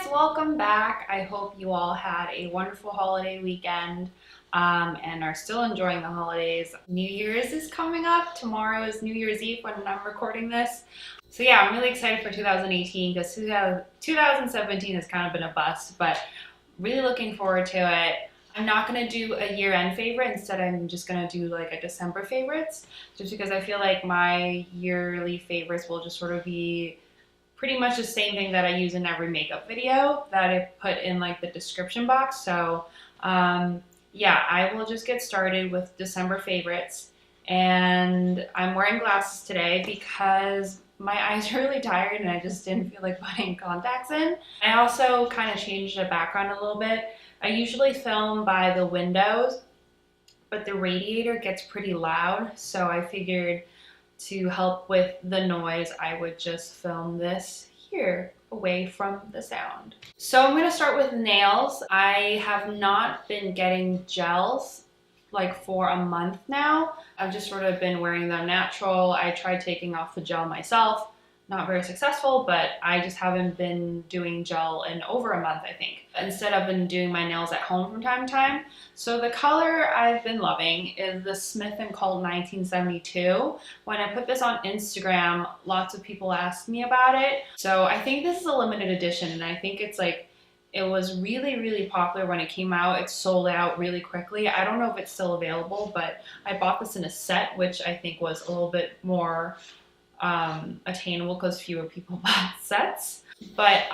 guys, welcome back. I hope you all had a wonderful holiday weekend and are still enjoying the holidays. New Year's is coming up. Tomorrow is New Year's Eve when I'm recording this. So yeah, I'm really excited for 2018 because 2017 has kind of been a bust, but really looking forward to it. I'm not going to do a year-end favorite. Instead, I'm just going to do like a December favorites, just because I feel like my yearly favorites will just sort of be pretty much the same thing that I use in every makeup video that I put in like the description box. So yeah, I will just get started with December favorites. And I'm wearing glasses today because my eyes are really tired and I just didn't feel like putting contacts in. I also kind of changed the background a little bit. I usually film by the windows, but the radiator gets pretty loud, so I figured to help with the noise, I would just film this here away from the sound. So I'm going to start with nails. I have not been getting gels like for a month now. I've just sort of been wearing them natural. I tried taking off the gel myself. Not very successful, but I just haven't been doing gel in over a month, I think. Instead, I've been doing my nails at home from time to time. So the color I've been loving is the Smith & Co. 1972. When I put this on Instagram, lots of people asked me about it. So I think this is a limited edition, and I think it's like, it was really, really popular when it came out. It sold out really quickly. I don't know if it's still available, but I bought this in a set, which I think was a little bit more attainable because fewer people bought sets. But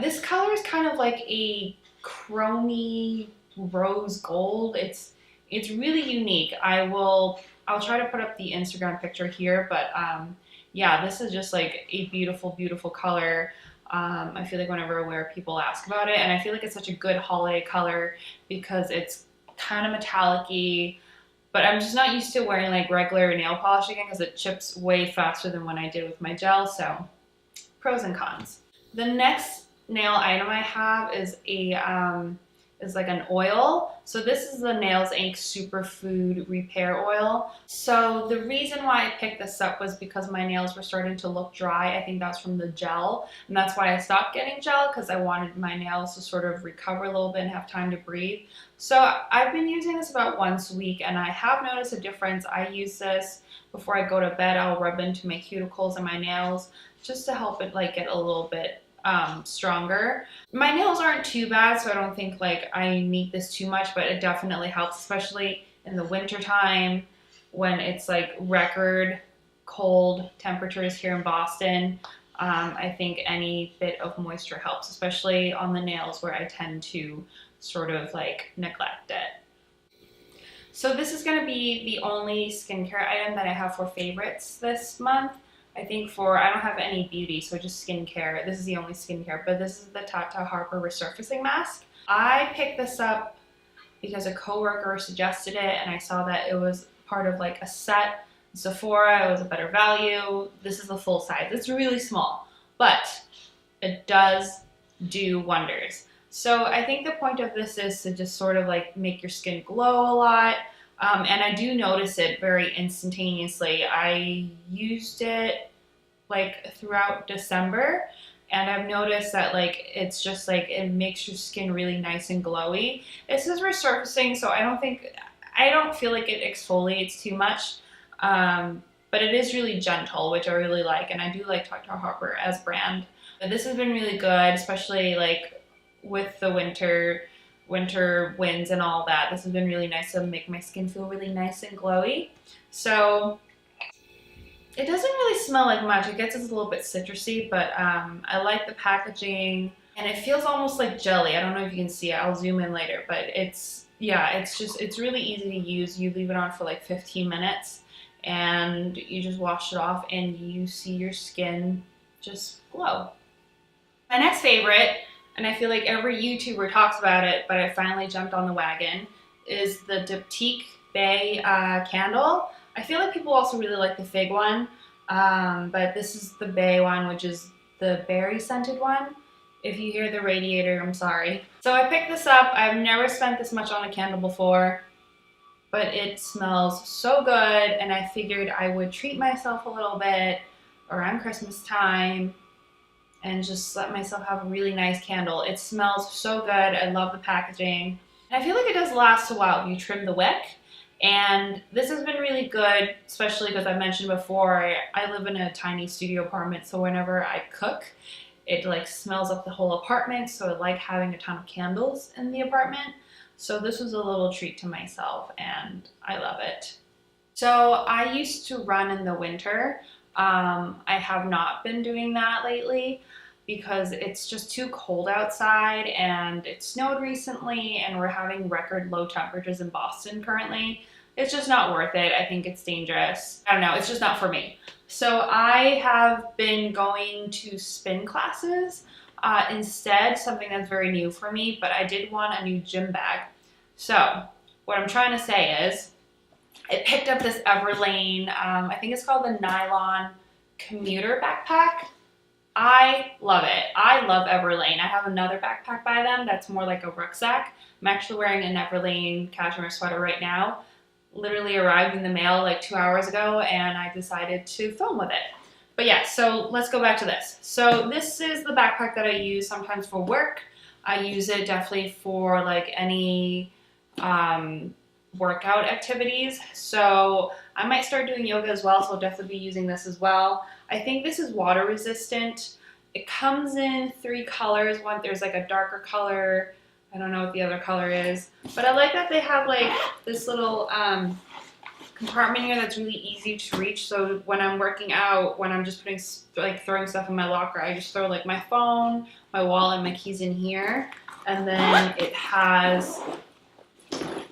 this color is kind of like a chromy rose gold. It's really unique. I'll try to put up the Instagram picture here, but yeah, this is just like a beautiful, beautiful color. I feel like whenever I wear, people ask about it, and I feel like it's such a good holiday color because it's kind of metallic-y. But I'm just not used to wearing like regular nail polish again because it chips way faster than when I did with my gel. So pros and cons. The next nail item I have is like an oil. So this is the Nails Inc. Superfood Repair Oil. So the reason why I picked this up was because my nails were starting to look dry. I think that's from the gel, and that's why I stopped getting gel, because I wanted my nails to sort of recover a little bit and have time to breathe. So I've been using this about once a week, and I have noticed a difference. I use this before I go to bed. I'll rub into my cuticles and my nails just to help it like get a little bit stronger. My nails aren't too bad, so I don't think like I need this too much, but it definitely helps, especially in the winter time when it's like record cold temperatures here in Boston. I think any bit of moisture helps, especially on the nails where I tend to sort of like neglect it. So this is going to be the only skincare item that I have for favorites this month. I think I don't have any beauty, so just skincare. This is the only skincare, but this is the Tata Harper Resurfacing Mask. I picked this up because a coworker suggested it, and I saw that it was part of like a set. Sephora, it was a better value. This is the full size. It's really small, but it does do wonders. So I think the point of this is to just sort of like make your skin glow a lot. And I do notice it very instantaneously. I used it like throughout December, and I've noticed that like it's just like it makes your skin really nice and glowy. This is resurfacing, so I don't feel like it exfoliates too much, but it is really gentle, which I really like, and I do like Tata Harper as brand. But this has been really good, especially like with the winter winds and all that. This has been really nice to make my skin feel really nice and glowy. So it doesn't really smell like much. It gets a little bit citrusy, but I like the packaging, and it feels almost like jelly. I don't know if you can see it. I'll zoom in later, but it's really easy to use. You leave it on for like 15 minutes and you just wash it off and you see your skin just glow. My next favorite, and I feel like every YouTuber talks about it, but I finally jumped on the wagon, is the Diptyque Baies candle. I feel like people also really like the fig one, but this is the Baies one, which is the berry scented one. If you hear the radiator, I'm sorry. So I picked this up. I've never spent this much on a candle before, but it smells so good, and I figured I would treat myself a little bit around Christmas time and just let myself have a really nice candle. It smells so good. I love the packaging. And I feel like it does last a while if you trim the wick. And this has been really good, especially because I mentioned before, I live in a tiny studio apartment, so whenever I cook, it like smells up the whole apartment, so I like having a ton of candles in the apartment. So this was a little treat to myself, and I love it. So I used to run in the winter. I have not been doing that lately because it's just too cold outside, and it snowed recently, and we're having record low temperatures in Boston currently. It's just not worth it. I think it's dangerous. I don't know, it's just not for me. So I have been going to spin classes instead, something that's very new for me, but I did want a new gym bag. So what I'm trying to say is, I picked up this Everlane, I think it's called the Nylon Commuter backpack. I love it. I love Everlane. I have another backpack by them that's more like a rucksack. I'm actually wearing an Everlane cashmere sweater right now. Literally arrived in the mail like 2 hours ago, and I decided to film with it. But yeah, so let's go back to this. So this is the backpack that I use sometimes for work. I use it definitely for like any workout activities. So I might start doing yoga as well, so I'll definitely be using this as well. I think this is water resistant. It comes in 3 colors. One, there's like a darker color. I don't know what the other color is, but I like that they have like this little compartment here that's really easy to reach. So when I'm working out, when I'm just putting throwing stuff in my locker, I just throw like my phone, my wallet, and my keys in here. And then it has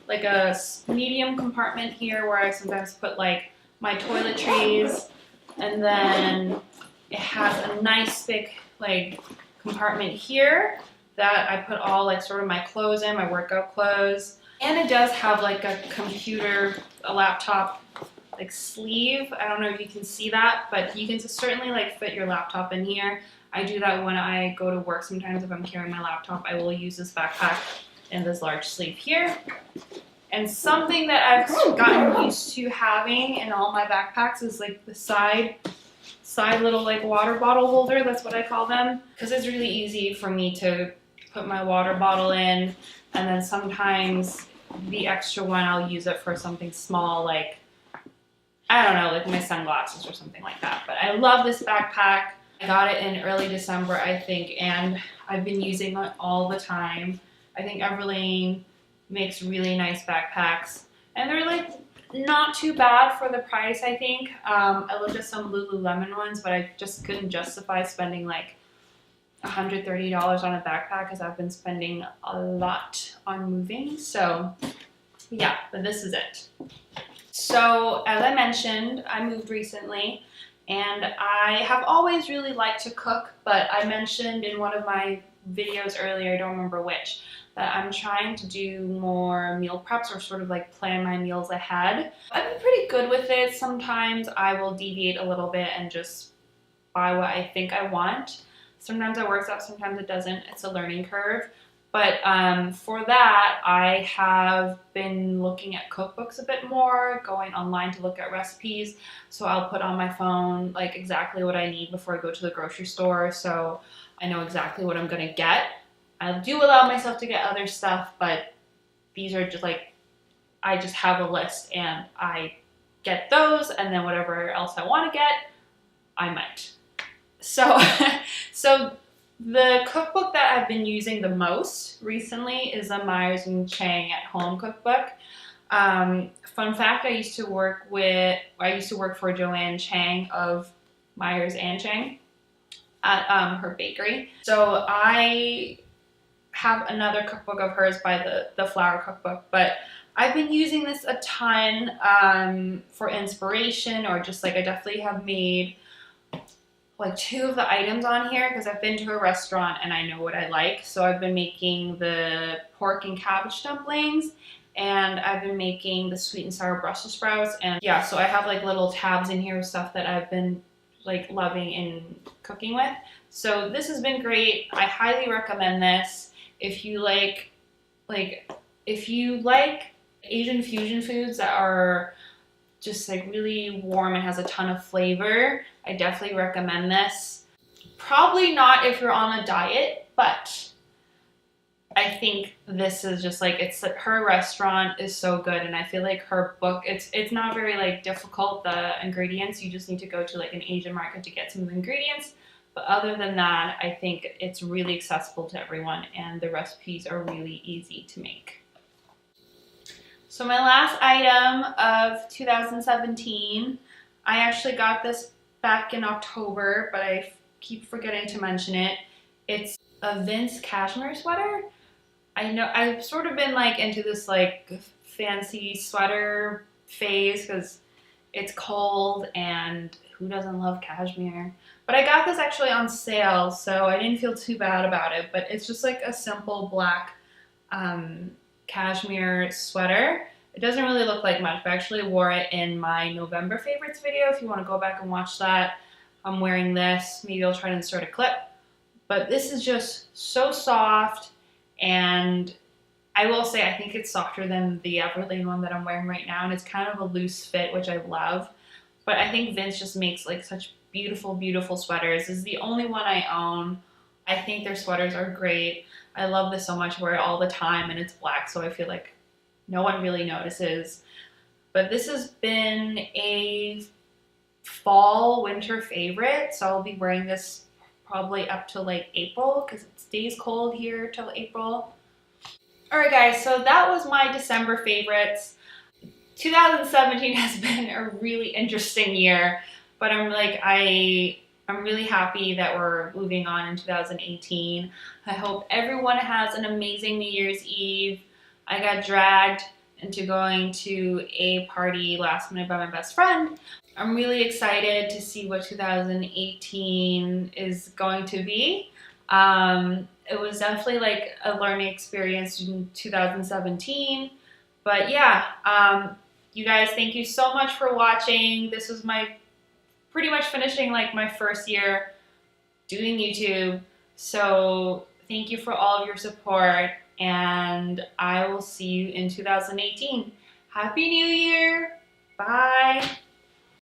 like a medium compartment here where I sometimes put like my toiletries, and then it has a nice big like compartment here that I put all like sort of my clothes in, my workout clothes. And it does have like a computer, a laptop like sleeve. I don't know if you can see that, but you can certainly like fit your laptop in here. I do that when I go to work sometimes. If I'm carrying my laptop, I will use this backpack in this large sleeve here. And something that I've gotten used to having in all my backpacks is like the side little like water bottle holder. That's what I call them, because it's really easy for me to put my water bottle in, and then sometimes the extra one I'll use it for something small, like I don't know, like my sunglasses or something like that. But I love this backpack. I got it in early December, I think, and I've been using it all the time. I think Everlane makes really nice backpacks, and they're like not too bad for the price, I think. I looked at some Lululemon ones, but I just couldn't justify spending like $130 on a backpack because I've been spending a lot on moving. So yeah, but this is it. So as I mentioned, I moved recently, and I have always really liked to cook, but I mentioned in one of my videos earlier, I don't remember which, that I'm trying to do more meal preps or sort of like plan my meals ahead. I've been pretty good with it. Sometimes I will deviate a little bit and just buy what I think I want. Sometimes it works out, sometimes it doesn't. It's a learning curve. But for that, I have been looking at cookbooks a bit more, going online to look at recipes. So I'll put on my phone like exactly what I need before I go to the grocery store, so I know exactly what I'm gonna get. I do allow myself to get other stuff, but these are just like, I just have a list and I get those, and then whatever else I want to get, I might. So, so the cookbook that I've been using the most recently is a Myers and Chang at Home cookbook. Fun fact: I used to work for Joanne Chang of Myers and Chang at her bakery. So I have another cookbook of hers by the Flour Cookbook, but I've been using this a ton for inspiration, or just like I definitely have made like 2 of the items on here because I've been to a restaurant and I know what I like. So I've been making the pork and cabbage dumplings, and I've been making the sweet and sour Brussels sprouts. And yeah, so I have like little tabs in here with stuff that I've been like loving and cooking with. So this has been great. I highly recommend this. If you like Asian fusion foods that are just like really warm and has a ton of flavor, I definitely recommend this. Probably not if you're on a diet, but I think this is just like, it's her restaurant is so good, and I feel like her book, it's not very like difficult, the ingredients. You just need to go to like an Asian market to get some of the ingredients. But other than that, I think it's really accessible to everyone, and the recipes are really easy to make. So my last item of 2017, I actually got this back in October, but I keep forgetting to mention it. It's a Vince Cashmere Sweater. I know I've sort of been like into this like fancy sweater phase because it's cold and who doesn't love cashmere? But I got this actually on sale, so I didn't feel too bad about it. But it's just like a simple black cashmere sweater. It doesn't really look like much, but I actually wore it in my November favorites video. If you want to go back and watch that, I'm wearing this. Maybe I'll try to insert a clip. But this is just so soft. And I will say, I think it's softer than the Everlane one that I'm wearing right now, and it's kind of a loose fit, which I love. But I think Vince just makes like such beautiful, beautiful sweaters. This is the only one I own. I think their sweaters are great. I love this so much. I wear it all the time, and it's black, so I feel like no one really notices. But this has been a fall, winter favorite, so I'll be wearing this probably up to like April because it stays cold here till April. Alright guys, so that was my December favorites. 2017 has been a really interesting year, but I'm really happy that we're moving on in 2018. I hope everyone has an amazing New Year's Eve. I got dragged into going to a party last minute by my best friend. I'm really excited to see what 2018 is going to be. It was definitely like a learning experience in 2017. But yeah, you guys, thank you so much for watching. This was my pretty much finishing like my first year doing YouTube. So thank you for all of your support, and I will see you in 2018. Happy New Year! Bye!